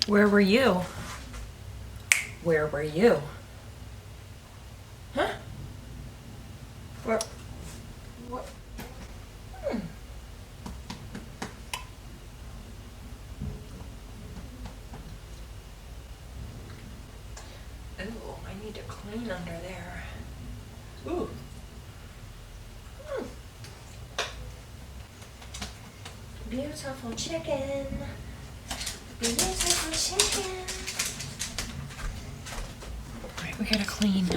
Where were you? Where were you? Huh? Where? What? Ooh, I need to clean under there. Ooh. Beautiful chicken. Beautiful chicken. Alright, we gotta clean.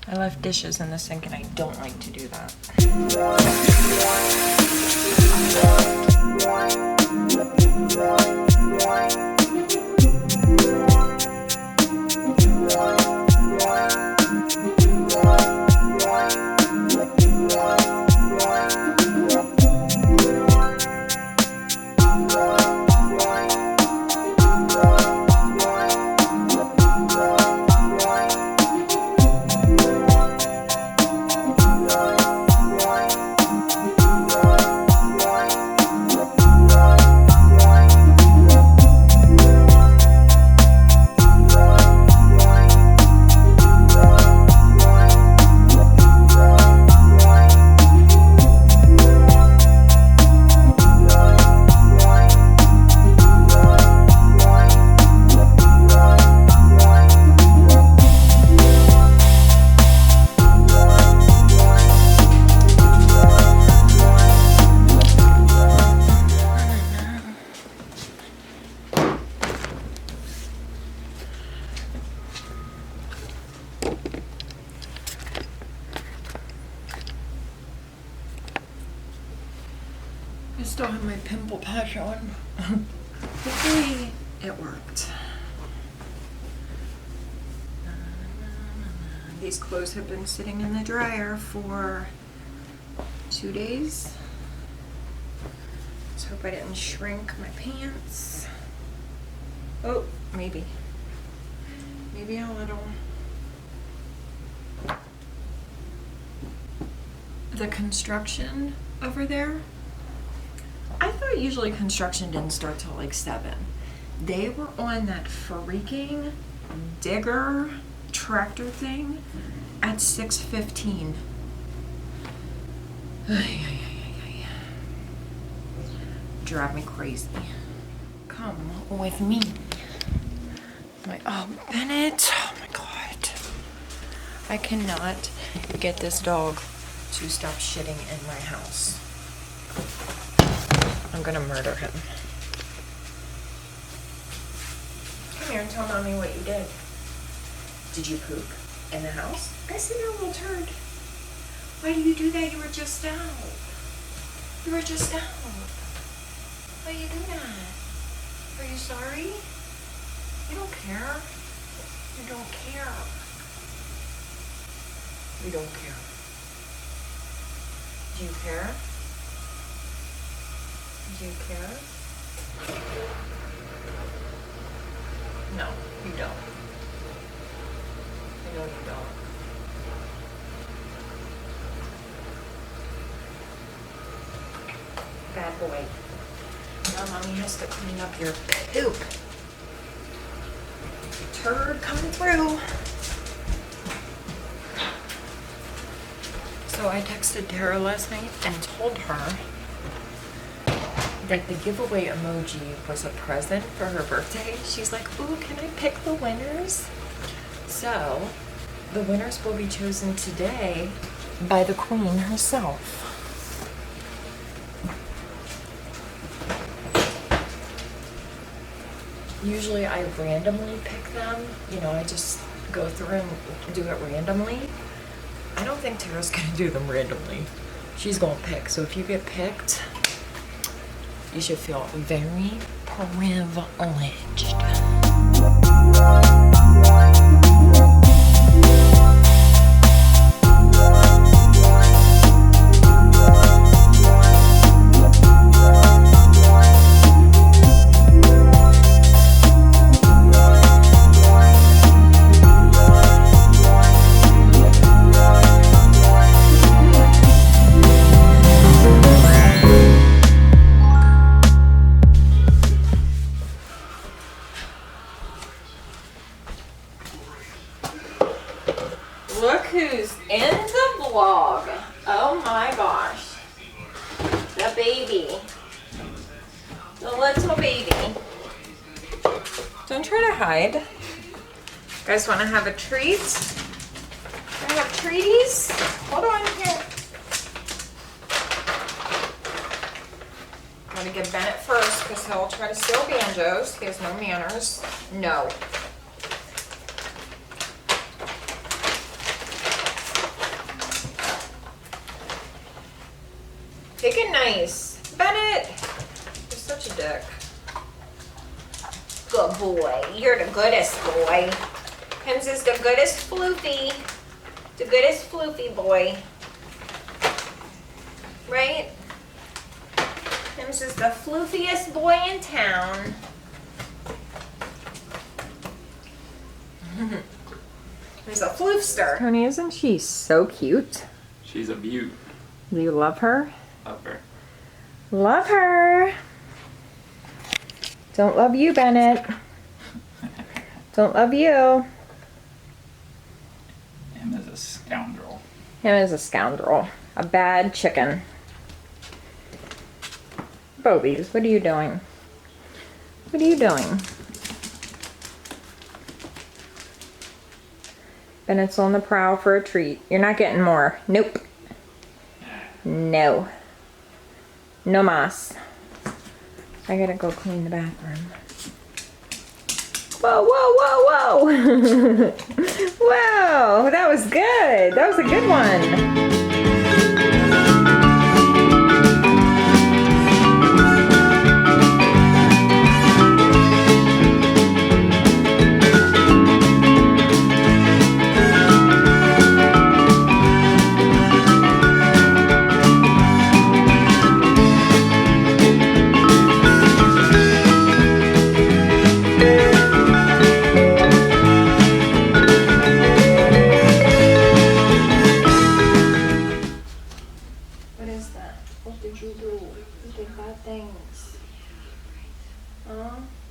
I left dishes in the sink and I don't like to do that. I still have my pimple patch on. Hopefully it worked. These clothes have been sitting in the dryer for 2 days. Let's hope I didn't shrink my pants. Oh, maybe. Maybe a little. The construction over there, I thought usually construction didn't start till like 7. They were on that freaking digger tractor thing at 6:15. Drive me crazy. Come with me. Oh, Bennett. Oh my God. I cannot get this dog to stop shitting in my house. I'm gonna murder him. Come here and tell mommy what you did. Did you poop in the house? I see that little turd. Why do you do that? You were just out. You were just out. Why do you do that? Are you sorry? You don't care. You don't care. You don't care. Do you care? Do you care? No, you don't. I know you don't. Bad boy. Now mommy has to clean up your poop. Turd coming through. So I texted Tara last night and told her that the giveaway emoji was a present for her birthday. She's like, ooh, can I pick the winners? So the winners will be chosen today by the queen herself. Usually I randomly pick them. You know, I just go through and do it randomly. I don't think Tara's gonna do them randomly. She's gonna pick. So if you get picked, you should feel very privileged. baby. The little baby. Don't try to hide. You guys want to have a treat? I have treaties. Hold on here. Gotta get Bennett first because he'll try to steal banjos. He has no manners. No. Take it nice. Bennett! You're such a dick. Good boy. You're the goodest boy. Hims is the goodest floofy. The goodest floofy boy. Right? Hims is the floofiest boy in town. He's a floofster. Tony, isn't she so cute? She's a beaut. Do you love her? Love her. Love her. Don't love you, Bennett. Don't love you. Him is a scoundrel. Him is a scoundrel. A bad chicken. Bobies, what are you doing? What are you doing? Bennett's on the prowl for a treat. You're not getting more. Nope. No. No mas. I gotta go clean the bathroom. Whoa, whoa, whoa, whoa! Whoa, that was good. That was a good one.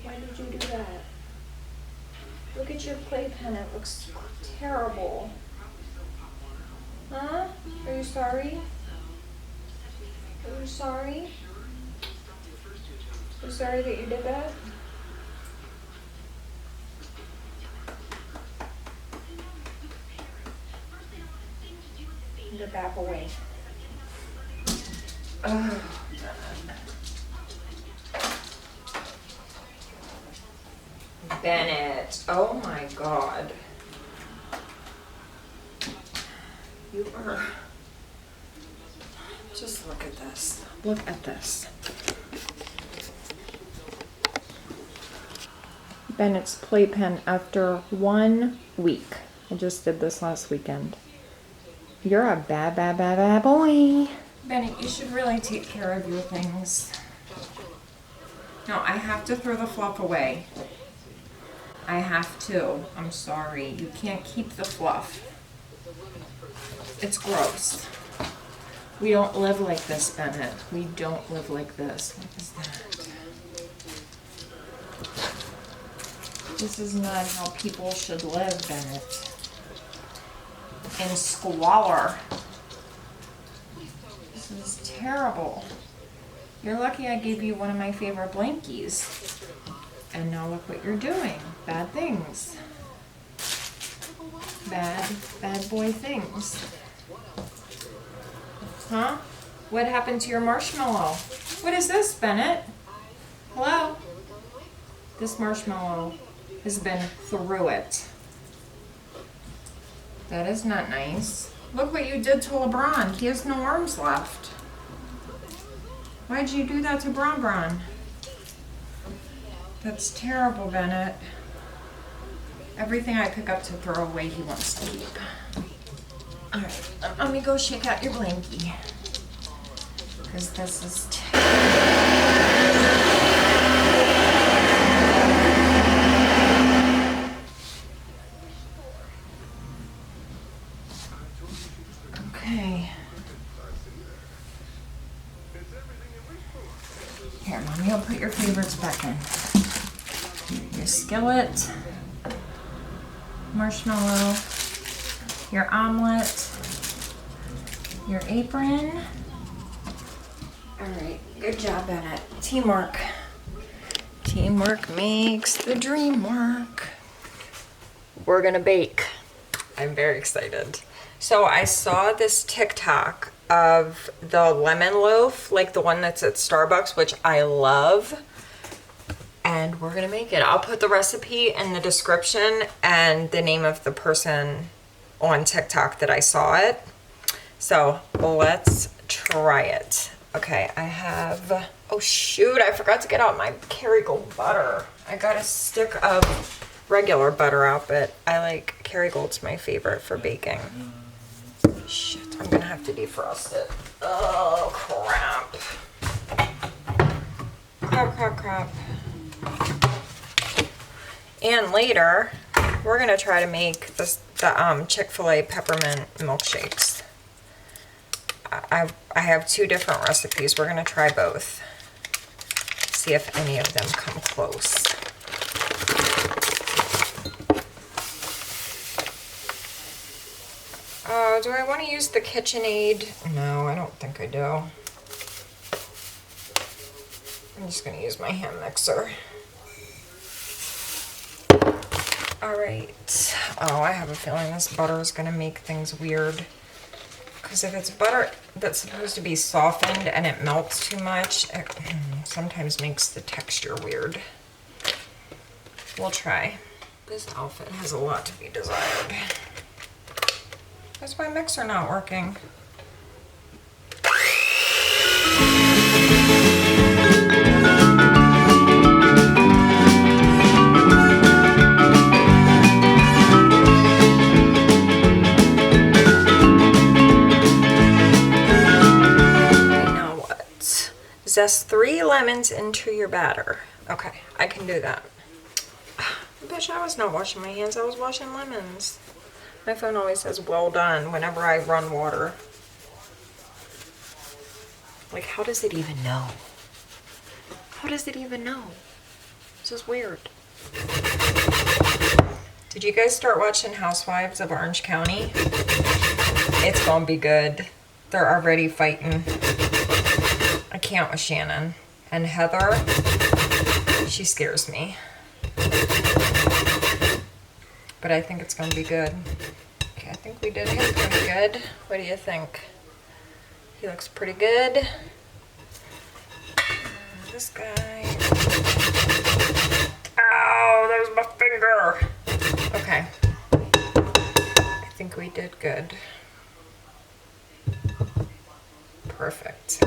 Why did you do that? Look at your playpen, it looks terrible. Huh? Are you sorry? Are you sorry? Are you sorry that you did that? Get back away. Ugh. Bennett, oh my God. You are, just look at this. Look at this. Bennett's playpen after 1 week. I just did this last weekend. You're a bad, bad, bad, bad boy. Bennett, you should really take care of your things. No, I have to throw the fluff away. I have to. I'm sorry. You can't keep the fluff. It's gross. We don't live like this, Bennett. We don't live like this. What is that? This is not how people should live, Bennett. In squalor. This is terrible. You're lucky I gave you one of my favorite blankies. And now look what you're doing. Bad things. Bad, bad boy things. Huh? What happened to your marshmallow? What is this, Bennett? Hello? This marshmallow has been through it. That is not nice. Look what you did to LeBron. He has no arms left. Why'd you do that to Bron? That's terrible, Bennett. Everything I pick up to throw away, he wants to keep. Alright, let me go shake out your blankie. Because this is okay. Here, Mommy, I'll put your favorites back in. Your skillet, marshmallow, your omelet, your apron, All right, good job, Bennett. Teamwork. Teamwork makes the dream work. We're gonna bake. I'm very excited. So I saw this TikTok of the lemon loaf, like the one that's at Starbucks, which I love. And we're gonna make it. I'll put the recipe in the description and the name of the person on TikTok that I saw it. So let's try it. Okay, I have, oh shoot, I forgot to get out my Kerrygold butter. I got a stick of regular butter out, but I like Kerrygold's my favorite for baking. Shit, I'm gonna have to defrost it. Oh, crap. Crap. And later, we're gonna try to make the Chick-fil-A peppermint milkshakes. I have 2 different recipes. We're gonna try both. See if any of them come close. Do I want to use the KitchenAid? No, I don't think I do. I'm just gonna use my hand mixer. All right. Oh, I have a feeling this butter is gonna make things weird. Because if it's butter that's supposed to be softened and it melts too much, it sometimes makes the texture weird. We'll try. This outfit has a lot to be desired. Why's my mixer not working? Zest 3 lemons into your batter. Okay, I can do that. Bitch, I was not washing my hands, I was washing lemons. My phone always says well done whenever I run water. Like, how does it even know? How does it even know? This is weird. Did you guys start watching Housewives of Orange County? It's gonna be good. They're already fighting. I can't with Shannon. And Heather, she scares me. But I think it's gonna be good. Okay, I think we did him pretty good. What do you think? He looks pretty good. This guy. Ow, that was my finger. Okay. I think we did good. Perfect.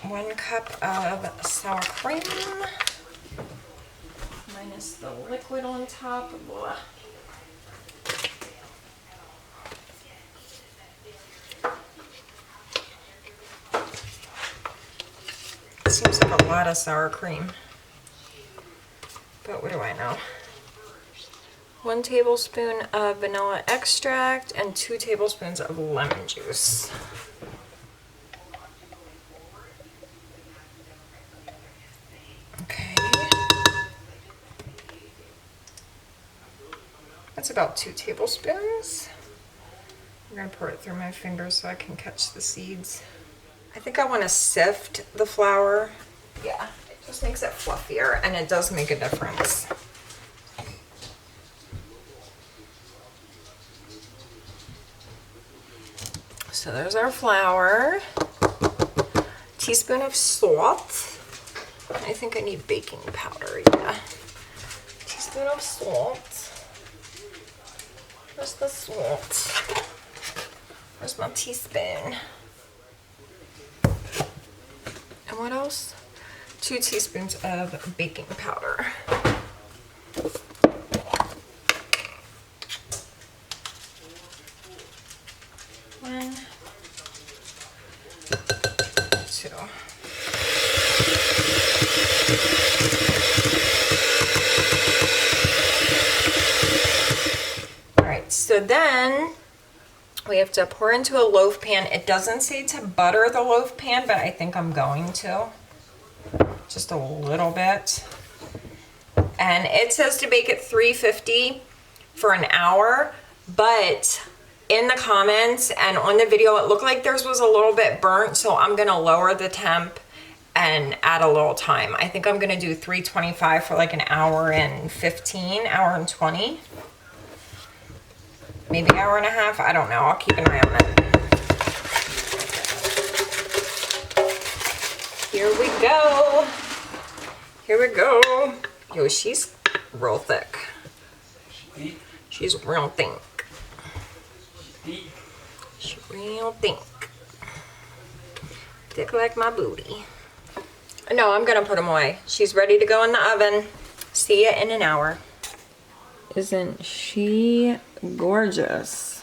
1 cup of sour cream. Minus the liquid on top. Blah. Seems like a lot of sour cream. But what do I know? 1 tablespoon of vanilla extract and 2 tablespoons of lemon juice. Okay. That's about 2 tablespoons. I'm gonna pour it through my fingers so I can catch the seeds. I think I want to sift the flour. Yeah, it just makes it fluffier and it does make a difference. So there's our flour. Teaspoon of salt. I think I need baking powder, yeah. Teaspoon of salt. Where's the salt? Where's my teaspoon? And what else? 2 teaspoons of baking powder. 1, 2. All right, so then we have to pour into a loaf pan. It doesn't say to butter the loaf pan, but I think I'm going to. Just a little bit. And it says to bake at 350 for an hour, but in the comments and on the video, it looked like theirs was a little bit burnt, so I'm gonna lower the temp and add a little time. I think I'm gonna do 325 for like an hour and 15, hour and 20. Maybe hour and a half, I don't know. I'll keep an eye on it. Here we go. Here we go. Yo, she's real thick. She's real thick. She's real thick. Thick like my booty. No, I'm gonna put them away. She's ready to go in the oven. See you in an hour. Isn't she gorgeous?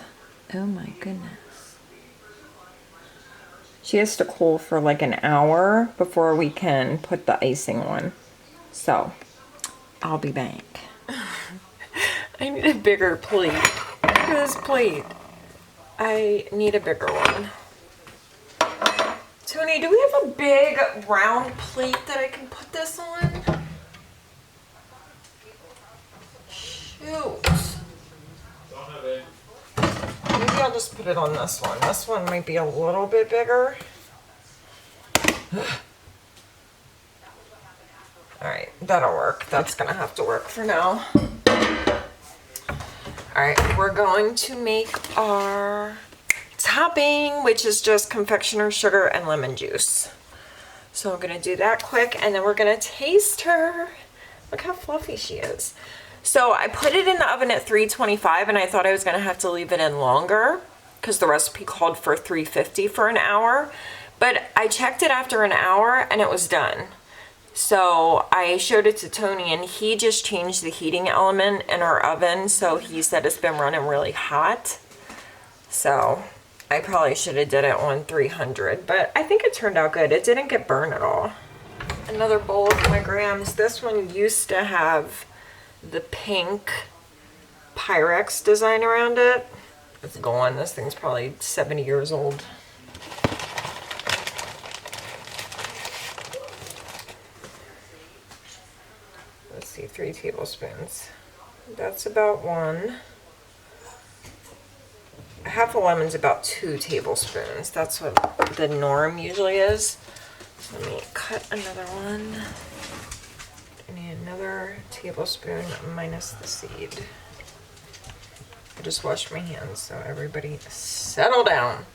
Oh my goodness. She has to cool for like an hour before we can put the icing on. So, I'll be back. I need a bigger plate. Look at this plate. I need a bigger one. Tony, do we have a big round plate that I can put this on? Shoot. Maybe I'll just put it on this one. This one might be a little bit bigger. Alright, that'll work. That's gonna have to work for now. Alright, we're going to make our topping, which is just confectioner sugar and lemon juice. So I'm gonna do that quick and then we're gonna taste her. Look how fluffy she is. So I put it in the oven at 325 and I thought I was gonna have to leave it in longer because the recipe called for 350 for an hour. But I checked it after an hour and it was done. So I showed it to Tony and he just changed the heating element in our oven. So he said it's been running really hot. So I probably should have did it on 300, but I think it turned out good. It didn't get burned at all. Another bowl of my grams. This one used to have the pink Pyrex design around it. It's gone. This thing's probably 70 years old. Let's see, 3 tablespoons. That's about 1. Half a lemon's about 2 tablespoons. That's what the norm usually is. So let me cut another one. I need another tablespoon minus the seed. I just washed my hands, so everybody settle down.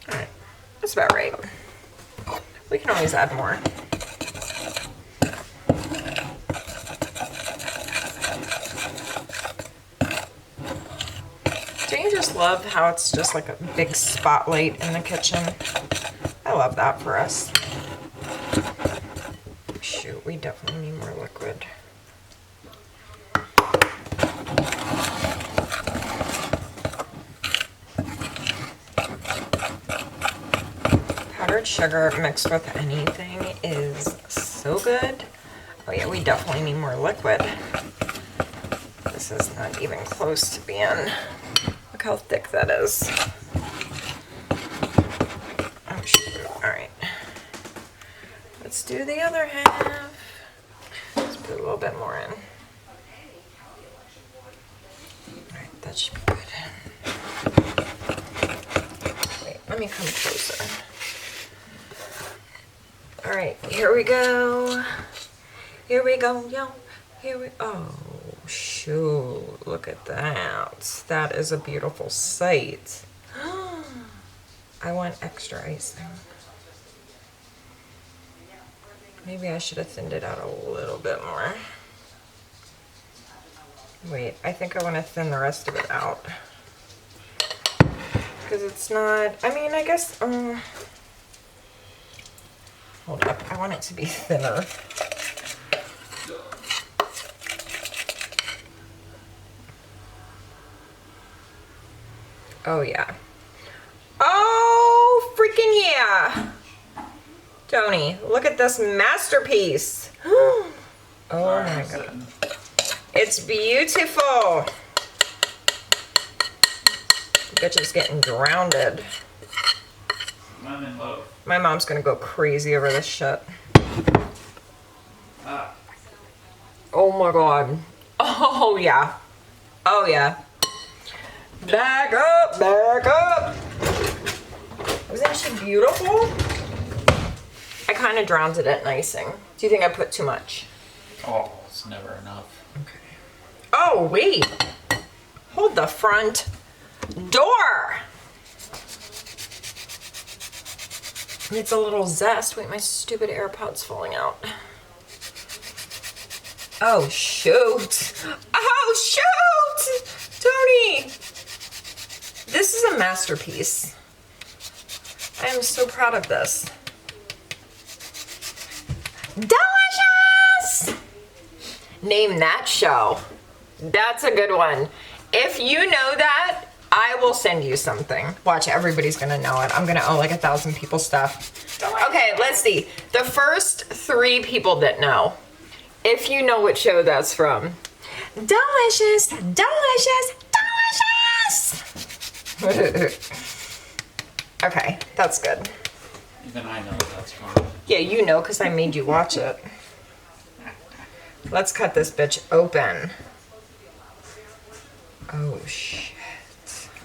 Alright, that's about right. We can always add more. Don't you just love how it's just like a big spotlight in the kitchen? I love that for us. Shoot, we definitely need more liquid. Powdered sugar mixed with anything is so good. Oh yeah, we definitely need more liquid. This is not even close to being... Look how thick that is. Oh shoot, alright. Let's do the other half. Let's put a little bit more in. Alright, that should be good. Wait, let me come closer. Alright, here we go. Here we go, yo. Here we oh shoot, look at that. That is a beautiful sight. I want extra icing. Maybe I should have thinned it out a little bit more. Wait, I think I want to thin the rest of it out. Because it's not, I mean, I guess, hold up, I want it to be thinner. Oh yeah. Oh, freaking yeah. Tony, look at this masterpiece. Oh my god. It's beautiful. Bitch is getting drowned. Lemon loaf. My mom's gonna go crazy over this shit. Ah. Oh my god. Oh yeah. Oh yeah. Back up, back up. Wasn't she beautiful? I kind of drowned it in icing. Do you think I put too much? Oh, it's never enough. Okay. Oh, wait. Hold the front door. It's a little zest. Wait, my stupid AirPod's falling out. Oh, shoot. Oh, shoot! Tony! This is a masterpiece. I am so proud of this. Delicious! Name that show. That's a good one. If you know that, I will send you something. Watch, everybody's gonna know it. I'm gonna owe like 1,000 people stuff. Okay, let's see. The first 3 people that know. If you know what show that's from. Delicious, delicious, delicious! Okay, that's good. Even I know what that's from. Yeah, you know, because I made you watch it. Let's cut this bitch open. Oh, shit.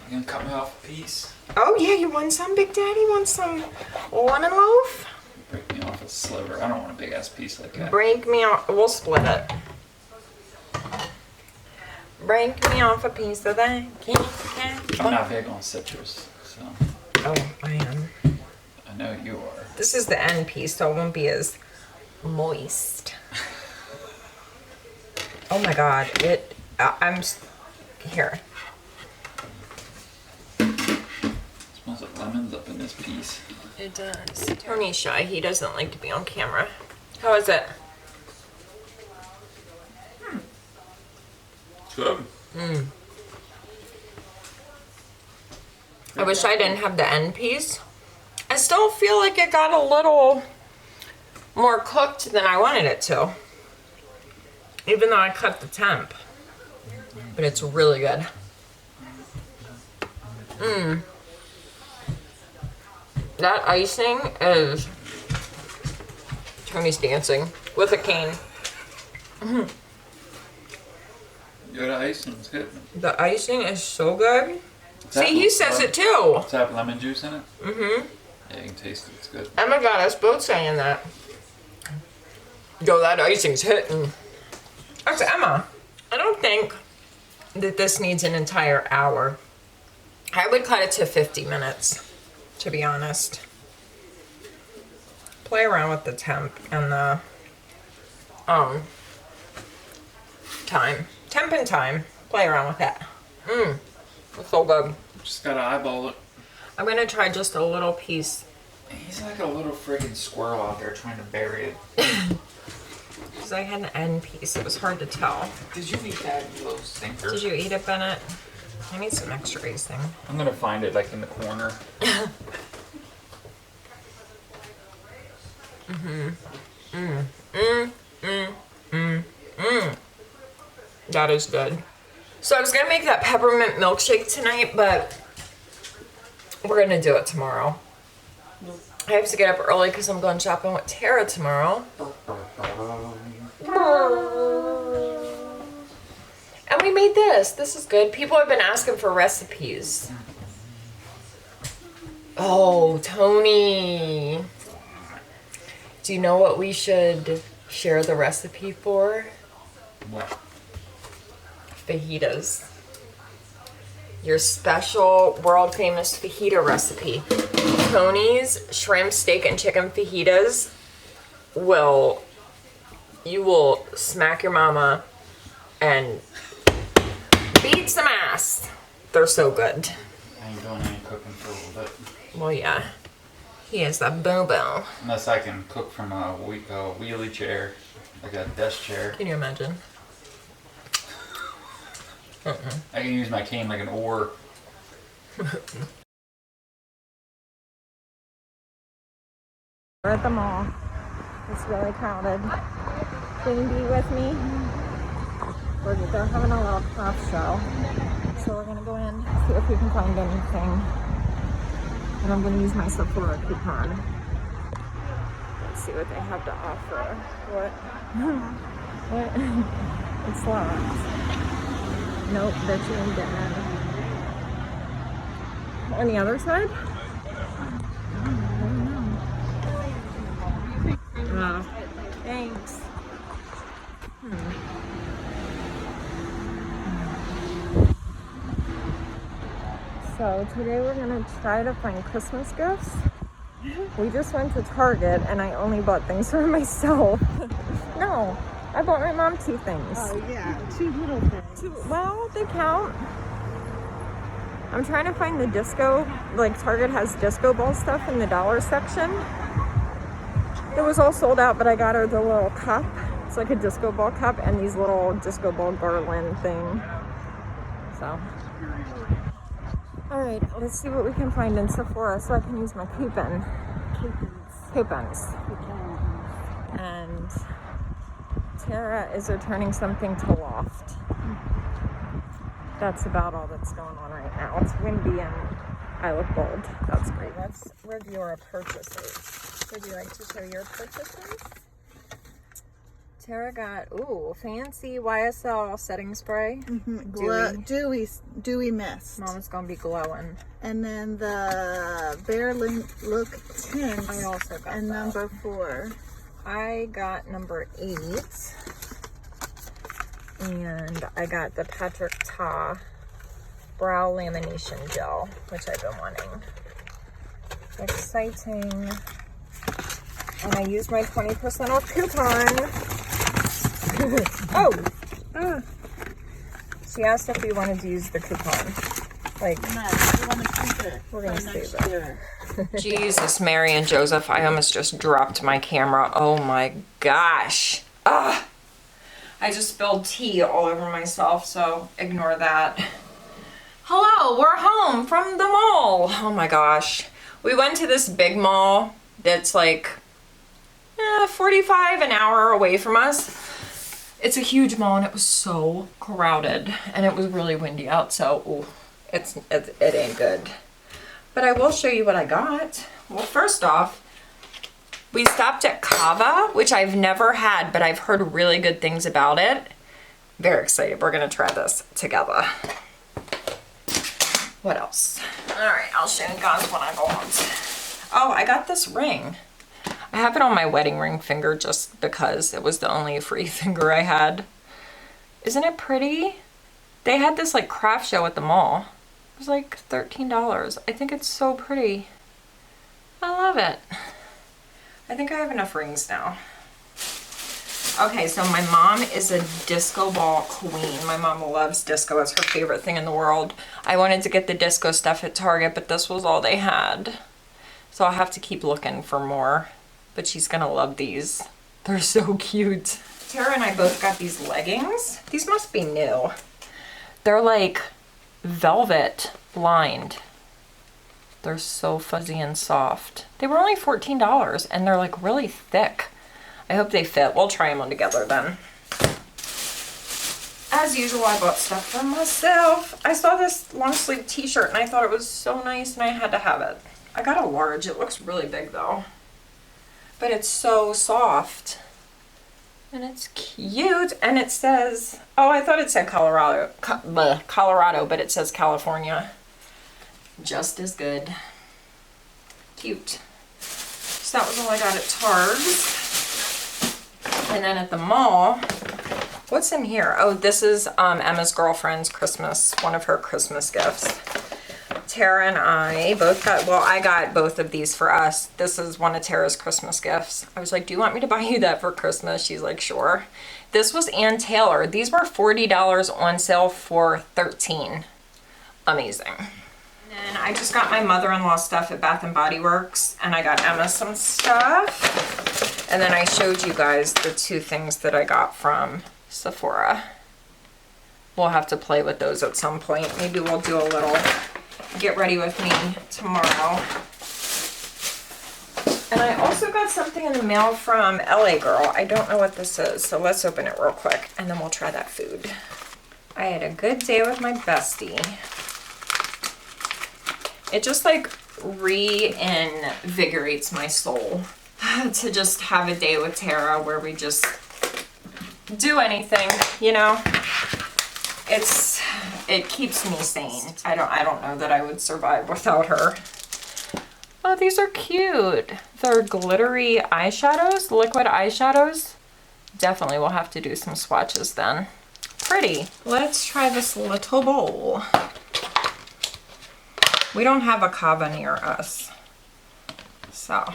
You gonna cut me off a piece? Oh, yeah, you want some, Big Daddy? Want some lemon loaf? Break me off a sliver. I don't want a big ass piece like that. Break me off. We'll split it. Break me off a piece of that. I'm not big on citrus, so. Oh, I am. I know you are. This is the end piece, so it won't be as moist. Oh my god, here. Smells like lemons up in this piece. It does. Tony's shy, he doesn't like to be on camera. How is it? Good. I wish I didn't have the end piece. I still feel like it got a little more cooked than I wanted it to. Even though I cut the temp. But it's really good. That icing is... Tony's dancing with a cane. Good icing's good. The icing is so good. Does that See, he says it too. Does that have lemon juice in it? Mm-hmm. Yeah, you can taste it. It's good. Oh my god, us both saying that. Yo, that icing's hitting. That's Emma. I don't think that this needs an entire hour. I would cut it to 50 minutes, to be honest. Play around with the temp and the time. Temp and time. Play around with that. It's so good. Just gotta eyeball it. I'm gonna try just a little piece. He's like a little friggin' squirrel out there trying to bury it. Because I had an end piece. It was hard to tell. Did you eat that, you little stinker? Did you eat it, Bennett? I need some extra icing. I'm gonna find it like in the corner. That is good. So I was gonna make that peppermint milkshake tonight, but we're gonna do it tomorrow. I have to get up early because I'm going shopping with Tara tomorrow. And we made this. This is good. People have been asking for recipes. Oh, Tony. Do you know what we should share the recipe for? What? Fajitas. Your special world famous fajita recipe. Tony's shrimp, steak, and chicken fajitas you will smack your mama and beat some ass. They're so good. I ain't doing any cooking for a little bit. Well, yeah. He is a boo-boo. Unless I can cook from a wheelie chair, like a desk chair. Can you imagine? I can use my cane like an oar. We're at the mall. It's really crowded. Can you be with me? They're having a little craft show. So we're gonna go in, see if we can find anything. And I'm gonna use my Sephora coupon. Let's see what they have to offer. What? It's locked. Nope, bet you ain't getting out. On the other side? Oh, thanks. So today we're gonna try to find Christmas gifts. We just went to Target and I only bought things for myself. No, I bought my mom 2 things. Oh yeah, 2 little things. Well, they count. I'm trying to find the disco, like Target has disco ball stuff in the dollar section. It was all sold out, but I got her the little cup. It's like a disco ball cup and these little disco ball garland thing. So, all right, let's see what we can find in Sephora so I can use my coupons. And Tara is returning something to Loft. That's about all that's going on right now. It's windy and I look bold. That's great. Let's review our purchases. Would you like to show your purchases? Tara got, ooh, fancy YSL setting spray. Dewy mist. Mama's gonna be glowing. And then the Bare Look tint. I also got and that. number 4. I got number 8. And I got the Patrick Ta brow lamination gel, which I've been wanting. Exciting. And I used my 20% off coupon. Oh! She asked if we wanted to use the coupon. Like, No, you want to keep it. We're gonna for save next it. year. Jesus, Mary and Joseph, I almost just dropped my camera. Oh my gosh. Ah! I just spilled tea all over myself, so ignore that. Hello, we're home from the mall. Oh my gosh. We went to this big mall that's like 45 an hour away from us. It's a huge mall and it was so crowded and it was really windy out, so ooh, it ain't good. But I will show you what I got. Well, first off, we stopped at Kava, which I've never had, but I've heard really good things about it. Very excited. We're gonna try this together. What else? All right, I'll show you guys what I got. Oh, I got this ring. I have it on my wedding ring finger just because it was the only free finger I had. Isn't it pretty? They had this like craft show at the mall. It was like $13. I think it's so pretty. I love it. I think I have enough rings now. Okay, so my mom is a disco ball queen. My mom loves disco. It's her favorite thing in the world. I wanted to get the disco stuff at Target, but this was all they had. So I'll have to keep looking for more. But she's gonna love these. They're so cute. Tara and I both got these leggings. These must be new. They're like velvet lined. They're so fuzzy and soft. They were only $14 and they're like really thick. I hope they fit. We'll try them on together then. As usual, I bought stuff for myself. I saw this long sleeve t-shirt and I thought it was so nice and I had to have it. I got a large. It looks really big though. But it's so soft. And it's cute. And it says, oh, I thought it said Colorado, but it says California. Just as good. Cute. So that was all I got at Targ's. And then at the mall, what's in here? Oh, this is Emma's girlfriend's Christmas, one of her Christmas gifts. Tara and I both got, well, I got both of these for us. This is one of Tara's Christmas gifts. I was like, do you want me to buy you that for Christmas? She's like, sure. This was Ann Taylor. These were $40 on sale for $13. Amazing. And I just got my mother-in-law stuff at Bath & Body Works, and I got Emma some stuff. And then I showed you guys the 2 things that I got from Sephora. We'll have to play with those at some point. Maybe we'll do a little get ready with me tomorrow. And I also got something in the mail from LA Girl. I don't know what this is, so let's open it real quick, and then we'll try that food. I had a good day with my bestie. It just like reinvigorates my soul to just have a day with Tara where we just do anything, you know. It keeps me sane. I don't know that I would survive without her. Oh, these are cute. They're glittery eyeshadows, liquid eyeshadows. Definitely will have to do some swatches then. Pretty. Let's try this little bowl. We don't have a cava near us. So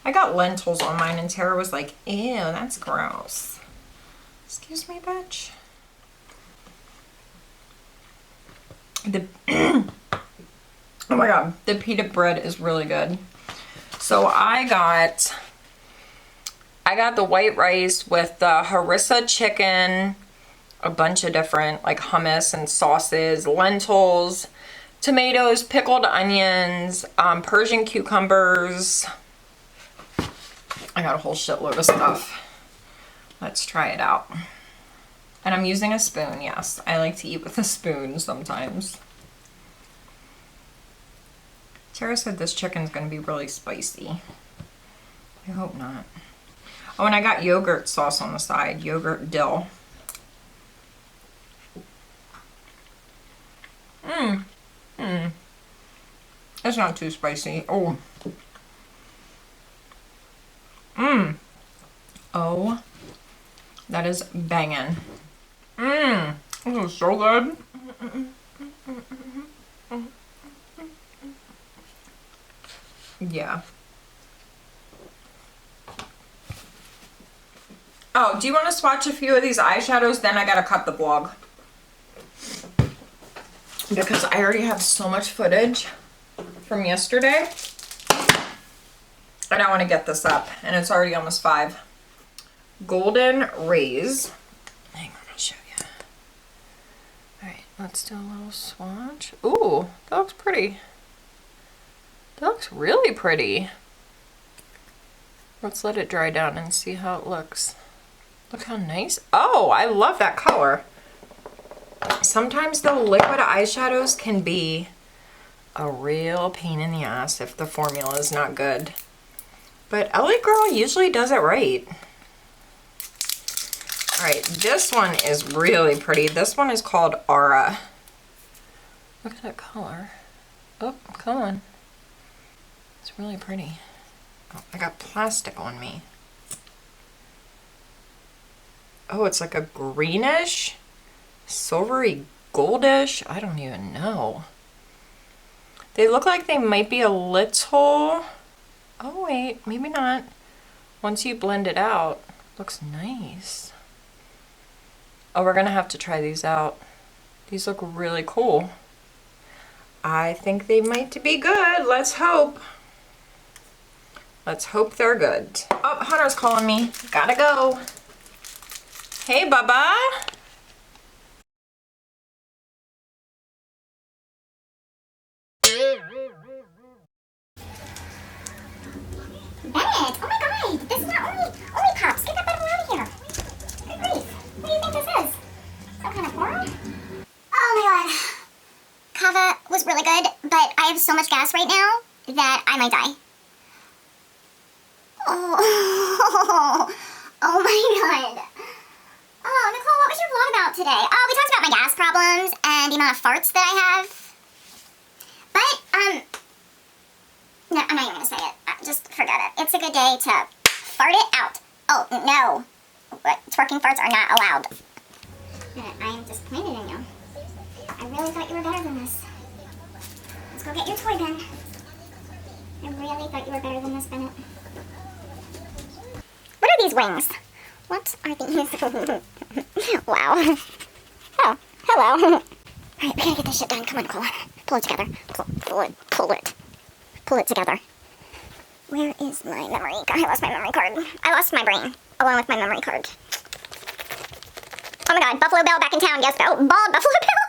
I got lentils on mine and Tara was like, ew, that's gross. Excuse me, bitch. Oh my god, the pita bread is really good. So I got the white rice with the harissa chicken, a bunch of different like hummus and sauces, lentils, tomatoes, pickled onions, Persian cucumbers. I got a whole shitload of stuff. Let's try it out. And I'm using a spoon, yes. I like to eat with a spoon sometimes. Tara said this chicken's gonna be really spicy. I hope not. Oh, and I got yogurt sauce on the side, yogurt dill. It's not too spicy. Oh. Oh. That is banging. This is so good. Yeah. Oh, do you want to swatch a few of these eyeshadows? Then I gotta cut the vlog. Because I already have so much footage from yesterday. And I want to get this up. And it's already almost 5. Golden Rays. Hang on, I'll show you. Alright, let's do a little swatch. Ooh, that looks pretty. That looks really pretty. Let's let it dry down and see how it looks. Look how nice. Oh, I love that color. Sometimes the liquid eyeshadows can be a real pain in the ass if the formula is not good. But LA Girl usually does it right. Alright, this one is really pretty. This one is called Aura. Look at that color. Oh, come on. It's really pretty. Oh, I got plastic on me. Oh, it's like a greenish, silvery goldish. I don't even know. They look like they might be a little... Oh wait, maybe not. Once you blend it out, looks nice. Oh, we're gonna have to try these out. These look really cool. I think they might be good. Let's hope. Let's hope they're good. Oh, Hunter's calling me. Gotta go. Hey, Bubba. Bennett, oh my god, this is not only cups. Get that bottle out of here. Good grief. What do you think this is? Some kind of porn? Oh my god. Kava was really good, but I have so much gas right now that I might die. Oh, oh my god. Oh, Nicole, what was your vlog about today? Oh, we talked about my gas problems and the amount of farts that I have. But, no, I'm not even gonna say it. Just forget it. It's a good day to fart it out. Oh, no. Twerking farts are not allowed. I am disappointed in you. I really thought you were better than this. Let's go get your toy, Ben. I really thought you were better than this, Bennett. What are these wings? What are these? Wow. Oh, hello. Alright, we gotta get this shit done. Come on, Nicole. Pull it together. Pull it together. Where is my memory card? I lost my memory card. I lost my brain, along with my memory card. Oh my god, Buffalo Bill back in town. Yes, bald Buffalo Bill.